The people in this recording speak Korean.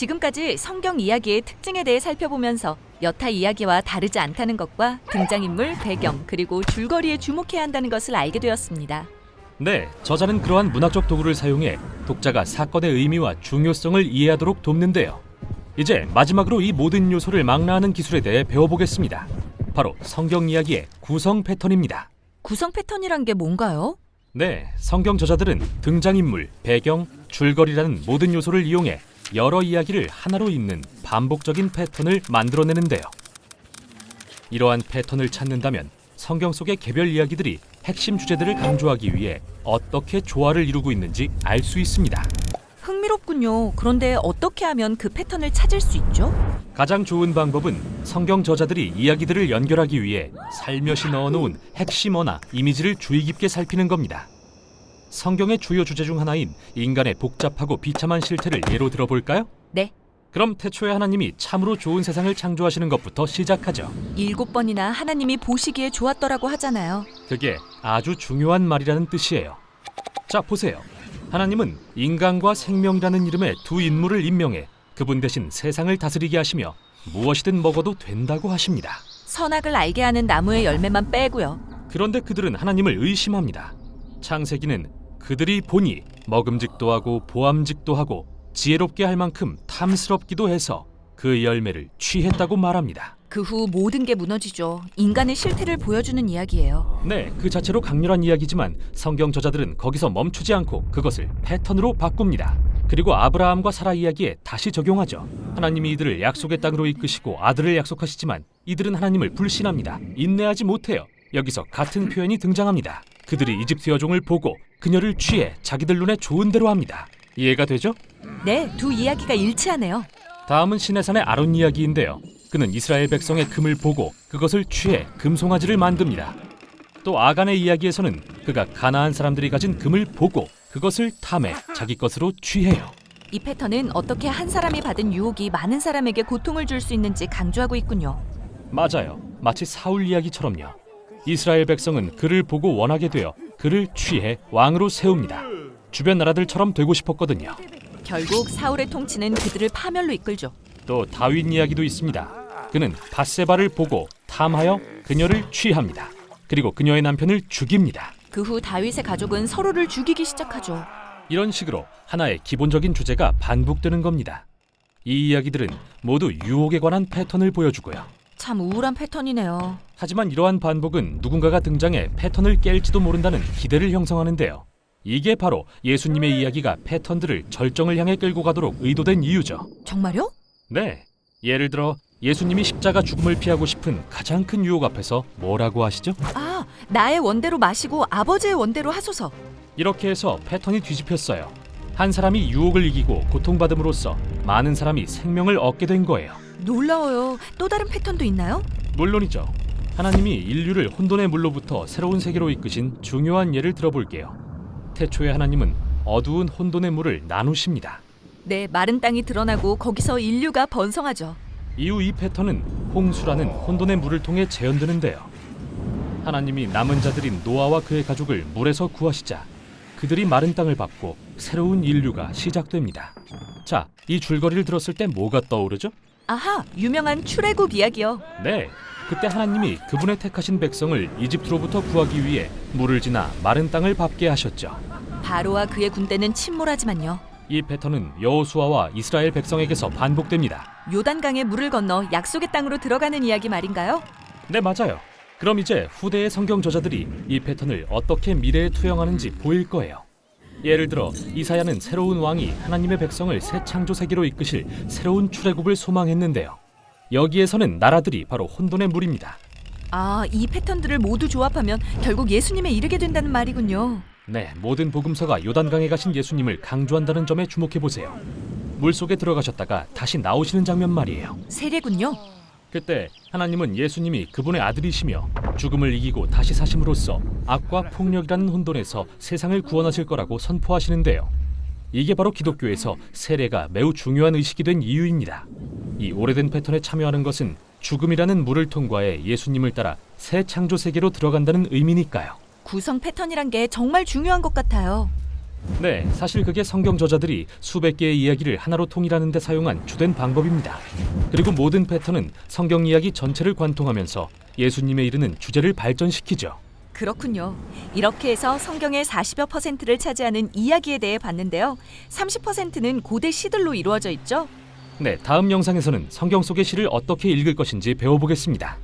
지금까지 성경 이야기의 특징에 대해 살펴보면서 여타 이야기와 다르지 않다는 것과 등장인물, 배경, 그리고 줄거리에 주목해야 한다는 것을 알게 되었습니다. 네, 저자는 그러한 문학적 도구를 사용해 독자가 사건의 의미와 중요성을 이해하도록 돕는데요. 이제 마지막으로 이 모든 요소를 망라하는 기술에 대해 배워보겠습니다. 바로 성경 이야기의 구성 패턴입니다. 구성 패턴이란 게 뭔가요? 네, 성경 저자들은 등장인물, 배경, 줄거리라는 모든 요소를 이용해 여러 이야기를 하나로 잇는 반복적인 패턴을 만들어내는데요. 이러한 패턴을 찾는다면 성경 속의 개별 이야기들이 핵심 주제들을 강조하기 위해 어떻게 조화를 이루고 있는지 알 수 있습니다. 흥미롭군요. 그런데 어떻게 하면 그 패턴을 찾을 수 있죠? 가장 좋은 방법은 성경 저자들이 이야기들을 연결하기 위해 살며시 넣어놓은 핵심어나 이미지를 주의 깊게 살피는 겁니다. 성경의 주요 주제 중 하나인 인간의 복잡하고 비참한 실태를 예로 들어볼까요? 네. 그럼 태초에 하나님이 참으로 좋은 세상을 창조하시는 것부터 시작하죠. 7번이나 하나님이 보시기에 좋았더라고 하잖아요. 그게 아주 중요한 말이라는 뜻이에요. 자, 보세요. 하나님은 인간과 생명이라는 이름의 두 인물을 임명해 그분 대신 세상을 다스리게 하시며 무엇이든 먹어도 된다고 하십니다. 선악을 알게 하는 나무의 열매만 빼고요. 그런데 그들은 하나님을 의심합니다. 창세기는 그들이 보니 먹음직도 하고 보암직도 하고 지혜롭게 할 만큼 탐스럽기도 해서 그 열매를 취했다고 말합니다. 그 후 모든 게 무너지죠. 인간의 실태를 보여주는 이야기예요. 네, 그 자체로 강렬한 이야기지만 성경 저자들은 거기서 멈추지 않고 그것을 패턴으로 바꿉니다. 그리고 아브라함과 사라 이야기에 다시 적용하죠. 하나님이 이들을 약속의 땅으로 이끄시고 아들을 약속하시지만 이들은 하나님을 불신합니다. 인내하지 못해요. 여기서 같은 표현이 등장합니다. 그들이 이집트 여종을 보고 그녀를 취해 자기들 눈에 좋은 대로 합니다. 이해가 되죠? 네, 두 이야기가 일치하네요. 다음은 시내산의 아론 이야기인데요. 그는 이스라엘 백성의 금을 보고 그것을 취해 금송아지를 만듭니다. 또 아간의 이야기에서는 그가 가나안 사람들이 가진 금을 보고 그것을 탐해 자기 것으로 취해요. 이 패턴은 어떻게 한 사람이 받은 유혹이 많은 사람에게 고통을 줄 수 있는지 강조하고 있군요. 맞아요. 마치 사울 이야기처럼요. 이스라엘 백성은 그를 보고 원하게 되어 그를 취해 왕으로 세웁니다. 주변 나라들처럼 되고 싶었거든요. 결국 사울의 통치는 그들을 파멸로 이끌죠. 또 다윗 이야기도 있습니다. 그는 밧세바를 보고 탐하여 그녀를 취합니다. 그리고 그녀의 남편을 죽입니다. 그 후 다윗의 가족은 서로를 죽이기 시작하죠. 이런 식으로 하나의 기본적인 주제가 반복되는 겁니다. 이 이야기들은 모두 유혹에 관한 패턴을 보여주고요. 참 우울한 패턴이네요. 하지만 이러한 반복은 누군가가 등장해 패턴을 깰지도 모른다는 기대를 형성하는데요. 이게 바로 예수님의 이야기가 패턴들을 절정을 향해 끌고 가도록 의도된 이유죠. 정말요? 네, 예를 들어 예수님이 십자가 죽음을 피하고 싶은 가장 큰 유혹 앞에서 뭐라고 하시죠? 아, 나의 원대로 마시고 아버지의 원대로 하소서. 이렇게 해서 패턴이 뒤집혔어요. 한 사람이 유혹을 이기고 고통받음으로써 많은 사람이 생명을 얻게 된 거예요. 놀라워요. 또 다른 패턴도 있나요? 물론이죠. 하나님이 인류를 혼돈의 물로부터 새로운 세계로 이끄신 중요한 예를 들어볼게요. 태초에 하나님은 어두운 혼돈의 물을 나누십니다. 네, 마른 땅이 드러나고 거기서 인류가 번성하죠. 이후 이 패턴은 홍수라는 혼돈의 물을 통해 재현되는데요. 하나님이 남은 자들인 노아와 그의 가족을 물에서 구하시자 그들이 마른 땅을 밟고 새로운 인류가 시작됩니다. 자, 이 줄거리를 들었을 때 뭐가 떠오르죠? 아하, 유명한 출애굽 이야기요. 네, 그때 하나님이 그분의 택하신 백성을 이집트로부터 구하기 위해 물을 지나 마른 땅을 밟게 하셨죠. 바로와 그의 군대는 침몰하지만요. 이 패턴은 여호수아와 이스라엘 백성에게서 반복됩니다. 요단강에 물을 건너 약속의 땅으로 들어가는 이야기 말인가요? 네, 맞아요. 그럼 이제 후대의 성경 저자들이 이 패턴을 어떻게 미래에 투영하는지 보일 거예요. 예를 들어 이사야는 새로운 왕이 하나님의 백성을 새 창조 세계로 이끄실 새로운 출애굽을 소망했는데요. 여기에서는 나라들이 바로 혼돈의 물입니다. 아, 이 패턴들을 모두 조합하면 결국 예수님에 이르게 된다는 말이군요. 네, 모든 복음서가 요단강에 가신 예수님을 강조한다는 점에 주목해보세요. 물속에 들어가셨다가 다시 나오시는 장면 말이에요. 세례군요. 그때 하나님은 예수님이 그분의 아들이시며 죽음을 이기고 다시 사심으로써 악과 폭력이라는 혼돈에서 세상을 구원하실 거라고 선포하시는데요. 이게 바로 기독교에서 세례가 매우 중요한 의식이 된 이유입니다. 이 오래된 패턴에 참여하는 것은 죽음이라는 물을 통과해 예수님을 따라 새 창조 세계로 들어간다는 의미니까요. 구성 패턴이란 게 정말 중요한 것 같아요. 네, 사실 그게 성경 저자들이 수백 개의 이야기를 하나로 통일하는 데 사용한 주된 방법입니다. 그리고 모든 패턴은 성경 이야기 전체를 관통하면서 예수님에 이르는 주제를 발전시키죠. 그렇군요. 이렇게 해서 성경의 40여 %를 차지하는 이야기에 대해 봤는데요. 30%는 고대 시들로 이루어져 있죠. 네, 다음 영상에서는 성경 속의 시를 어떻게 읽을 것인지 배워보겠습니다.